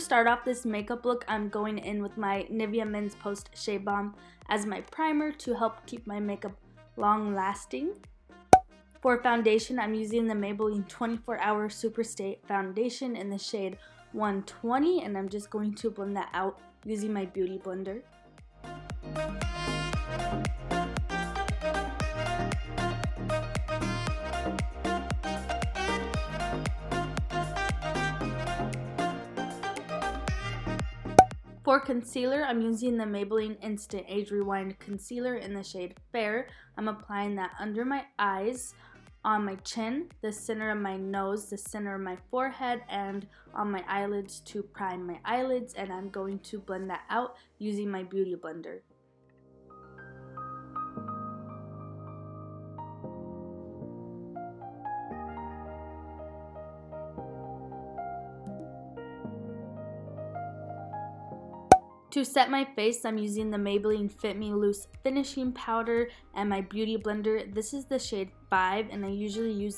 start off this makeup look, I'm going in with my Nivea Men's Post Shea Balm as my primer to help keep my makeup long lasting. For foundation, I'm using the Maybelline 24 Hour Super Stay Foundation in the shade 120, and I'm just going to blend that out using my beauty blender. For concealer, I'm using the Maybelline Instant Age Rewind Concealer in the shade Fair. I'm applying that under my eyes, on my chin, the center of my nose, the center of my forehead, and on my eyelids to prime my eyelids, and I'm going to blend that out using my beauty blender. To set my face, I'm using the Maybelline Fit Me Loose Finishing Powder and my beauty blender. This is the shade 5, and I usually use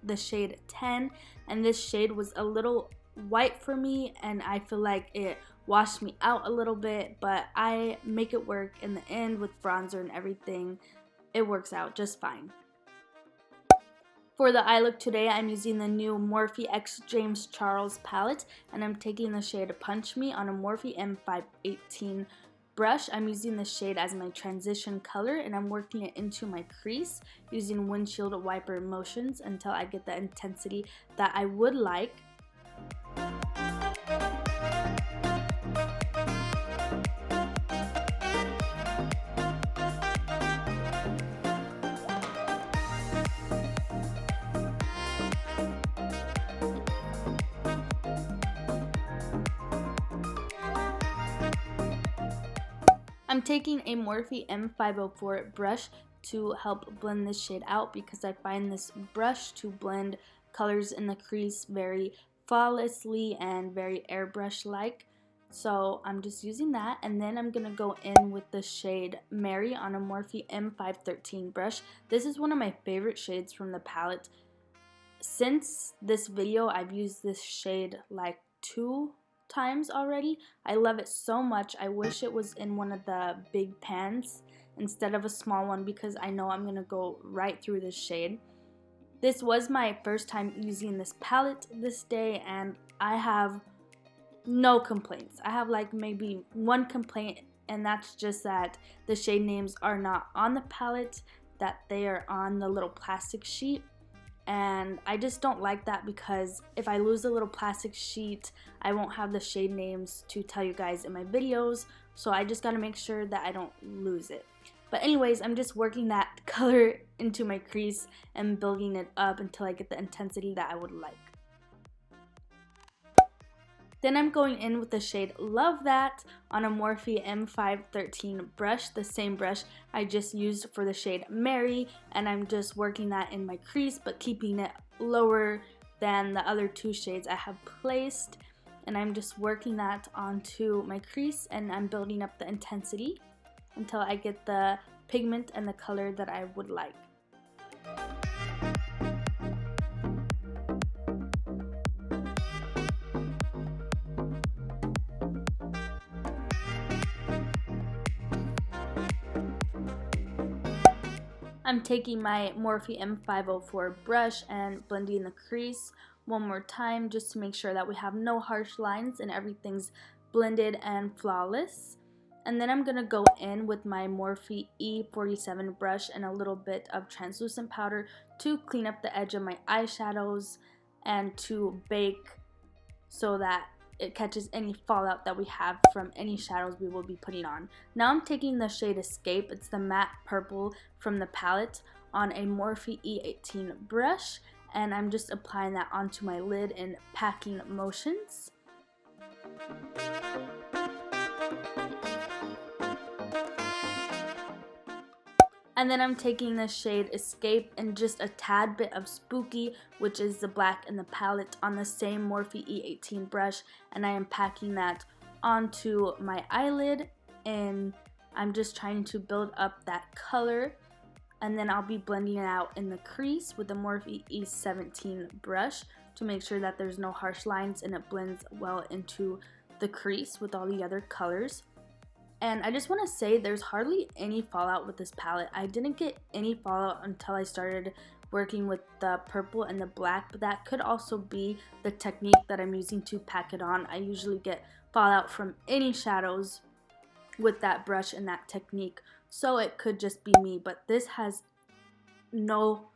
the shade 10, and this shade was a little white for me, and I feel like it washed me out a little bit, but I make it work in the end with bronzer and everything. It works out just fine. For the eye look today, I'm using the new Morphe X James Charles palette, and I'm taking the shade Punch Me on a Morphe M518 brush. I'm using the shade as my transition color, and I'm working it into my crease using windshield wiper motions until I get the intensity that I would like. I'm taking a Morphe M504 brush to help blend this shade out because I find this brush to blend colors in the crease very flawlessly and very airbrush-like. So I'm just using that, and then I'm going to go in with the shade Mary on a Morphe M513 brush. This is one of my favorite shades from the palette. Since this video, I've used this shade like 2 times already. I love it so much. I wish it was in one of the big pans instead of a small one because I know I'm gonna go right through this shade. This was my first time using this palette this day, and I have no complaints. I have like maybe one complaint, and that's just that the shade names are not on the palette, that they are on the little plastic sheet. And I just don't like that because if I lose a little plastic sheet, I won't have the shade names to tell you guys in my videos. So I just gotta make sure that I don't lose it. But anyways, I'm just working that color into my crease and building it up until I get the intensity that I would like. Then I'm going in with the shade Love That on a Morphe M513 brush, the same brush I just used for the shade Mary, and I'm just working that in my crease but keeping it lower than the other 2 shades I have placed, and I'm just working that onto my crease, and I'm building up the intensity until I get the pigment and the color that I would like. I'm taking my Morphe M504 brush and blending the crease one more time just to make sure that we have no harsh lines and everything's blended and flawless. And then I'm going to go in with my Morphe E47 brush and a little bit of translucent powder to clean up the edge of my eyeshadows and to bake so that it catches any fallout that we have from any shadows we will be putting on. Now I'm taking the shade Escape, it's the matte purple from the palette, on a Morphe E18 brush, and I'm just applying that onto my lid in packing motions. And then I'm taking the shade Escape and just a tad bit of Spooky, which is the black in the palette, on the same Morphe E18 brush, and I am packing that onto my eyelid, and I'm just trying to build up that color, and then I'll be blending it out in the crease with the Morphe E17 brush to make sure that there's no harsh lines and it blends well into the crease with all the other colors. And I just want to say there's hardly any fallout with this palette. I didn't get any fallout until I started working with the purple and the black, but that could also be the technique that I'm using to pack it on. I usually get fallout from any shadows with that brush and that technique, so it could just be me, but this has no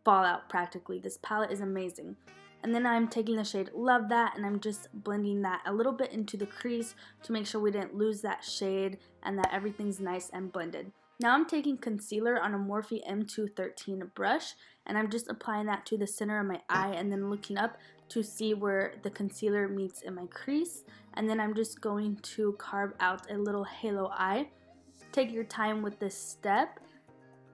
fallout practically. This palette is amazing. And then I'm taking the shade Love That, and I'm just blending that a little bit into the crease to make sure we didn't lose that shade and that everything's nice and blended. Now I'm taking concealer on a Morphe M213 brush, and I'm just applying that to the center of my eye and then looking up to see where the concealer meets in my crease. And then I'm just going to carve out a little halo eye. Take your time with this step.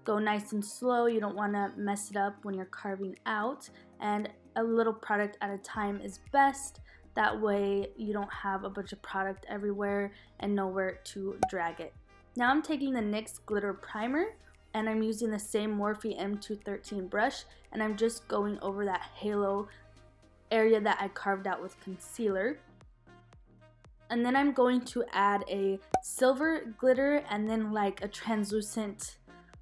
Go nice and slow. You don't want to mess it up when you're carving out. And a little product at a time is best. That way you don't have a bunch of product everywhere and nowhere to drag it. Now I'm taking the NYX Glitter Primer, and I'm using the same Morphe M213 brush, and I'm just going over that halo area that I carved out with concealer. And then I'm going to add a silver glitter and then like a translucent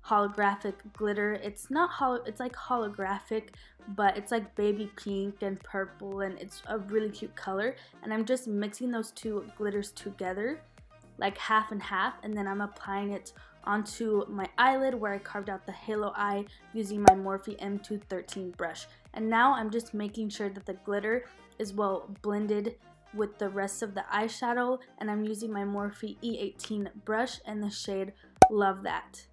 holographic glitter. It's not it's like holographic, but it's like baby pink and purple, and it's a really cute color. And I'm just mixing those two glitters together like half and half, and then I'm applying it onto my eyelid where I carved out the halo eye using my Morphe M213 brush. And now I'm just making sure that the glitter is well blended with the rest of the eyeshadow, and I'm using my Morphe E18 brush and the shade Love That.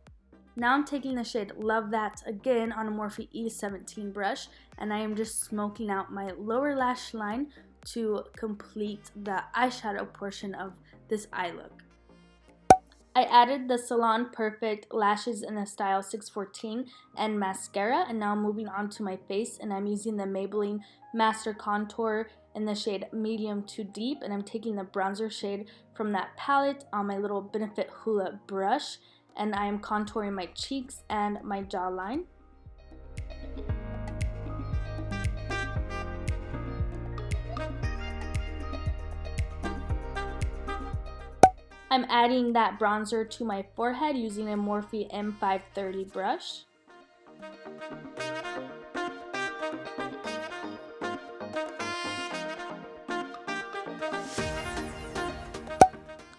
Now I'm taking the shade Love That again on a Morphe E17 brush, and I am just smoking out my lower lash line to complete the eyeshadow portion of this eye look. I added the Salon Perfect lashes in the style 614 and mascara, and now I'm moving on to my face, and I'm using the Maybelline Master Contour in the shade Medium to Deep, and I'm taking the bronzer shade from that palette on my little Benefit Hoola brush, and I am contouring my cheeks and my jawline. I'm adding that bronzer to my forehead using a Morphe M530 brush.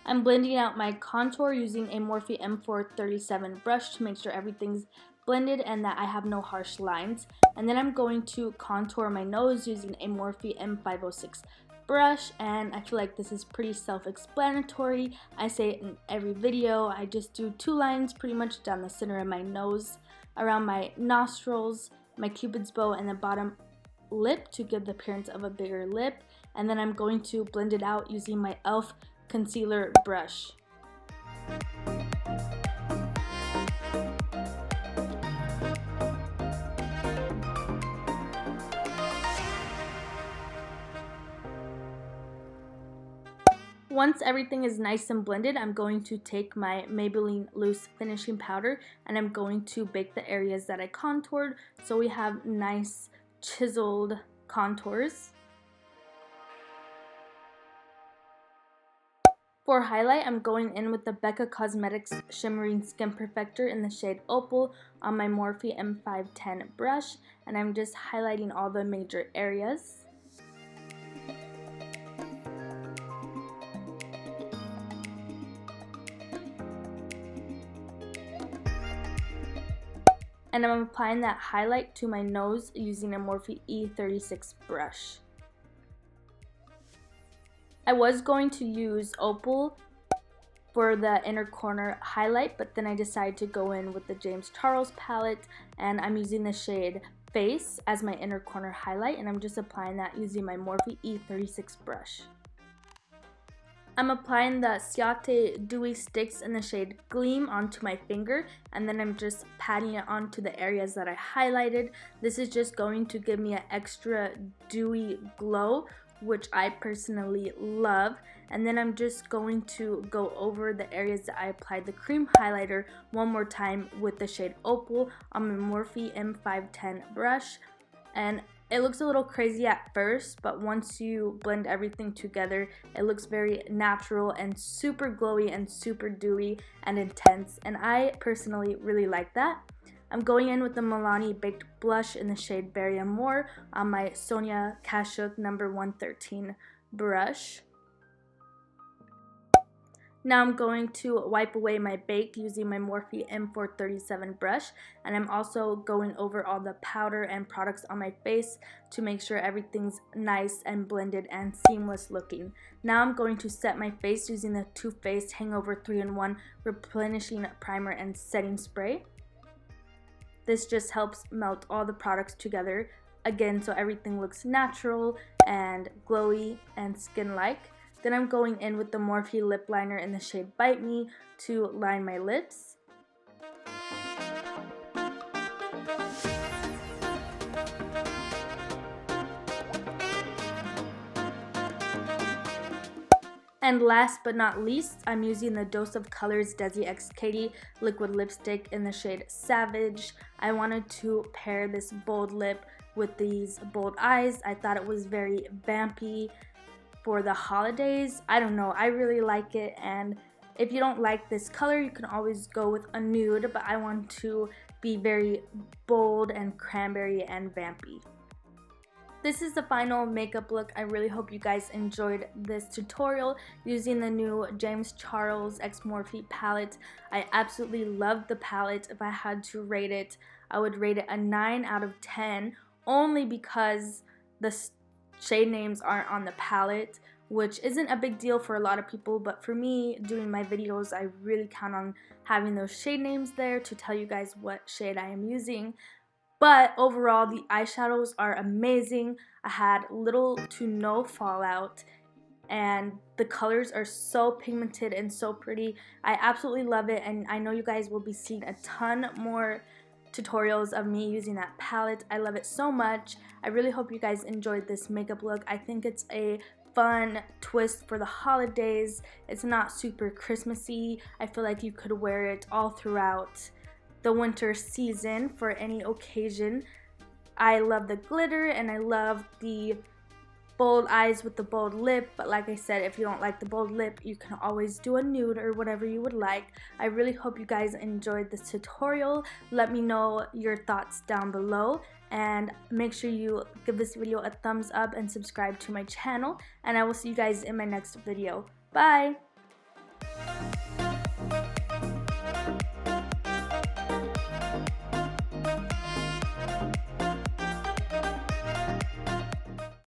I'm blending out my contour using a Morphe M437 brush to make sure everything's blended and that I have no harsh lines. And then I'm going to contour my nose using a Morphe M506 brush, and I feel like this is pretty self-explanatory. I say it in every video. I just do two lines pretty much down the center of my nose, around my nostrils, my cupid's bow, and the bottom lip to give the appearance of a bigger lip. And then I'm going to blend it out using my e.l.f. concealer brush. Once everything is nice and blended, I'm going to take my Maybelline Loose Finishing Powder and I'm going to bake the areas that I contoured so we have nice chiseled contours. For highlight, I'm going in with the Becca Cosmetics Shimmering Skin Perfector in the shade Opal on my Morphe M510 brush, and I'm just highlighting all the major areas. And I'm applying that highlight to my nose using a Morphe E36 brush. I was going to use Opal for the inner corner highlight, but then I decided to go in with the James Charles palette, and I'm using the shade Face as my inner corner highlight, and I'm just applying that using my Morphe E36 brush. I'm applying the Ciate Dewy Stix in the shade Gleam onto my finger, and then I'm just patting it onto the areas that I highlighted. This is just going to give me an extra dewy glow, which I personally love. And then I'm just going to go over the areas that I applied the cream highlighter one more time with the shade Opal on my Morphe M510 brush. And It looks a little crazy at first, but once you blend everything together, it looks very natural and super glowy and super dewy and intense, and I personally really like that. I'm going in with the Milani Baked Blush in the shade Berry Amore on my Sonia Kashuk number 113 brush. Now I'm going to wipe away my bake using my Morphe M437 brush, and I'm also going over all the powder and products on my face to make sure everything's nice and blended and seamless looking. Now I'm going to set my face using the Too Faced Hangover 3-in-1 Replenishing Primer and Setting Spray. This just helps melt all the products together, again, so everything looks natural and glowy and skin-like. Then I'm going in with the Morphe lip liner in the shade Bite Me to line my lips. And last but not least, I'm using the Dose of Colors Desi x Katy liquid lipstick in the shade Savage. I wanted to pair this bold lip with these bold eyes. I thought it was very vampy for the holidays. I don't know, I really like it, and if you don't like this color, you can always go with a nude, but I want to be very bold and cranberry and vampy. This is the final makeup look. I really hope you guys enjoyed this tutorial using the new James Charles x Morphe palette. I absolutely loved the palette. If I had to rate it, I would rate it a 9 out of 10, only because the shade names aren't on the palette, which isn't a big deal for a lot of people, but for me, doing my videos, I really count on having those shade names there to tell you guys what shade I am using. But overall, the eyeshadows are amazing. I had little to no fallout, and the colors are so pigmented and so pretty. I absolutely love it, and I know you guys will be seeing a ton more tutorials of me using that palette. I love it so much. I really hope you guys enjoyed this makeup look. I think it's a fun twist for the holidays. It's not super Christmassy. I feel like you could wear it all throughout the winter season for any occasion. I love the glitter and I love the bold eyes with the bold lip, but like I said, if you don't like the bold lip, you can always do a nude or whatever you would like. I really hope you guys enjoyed this tutorial. Let me know your thoughts down below, and make sure you give this video a thumbs up and subscribe to my channel, and I will see you guys in my next video. Bye!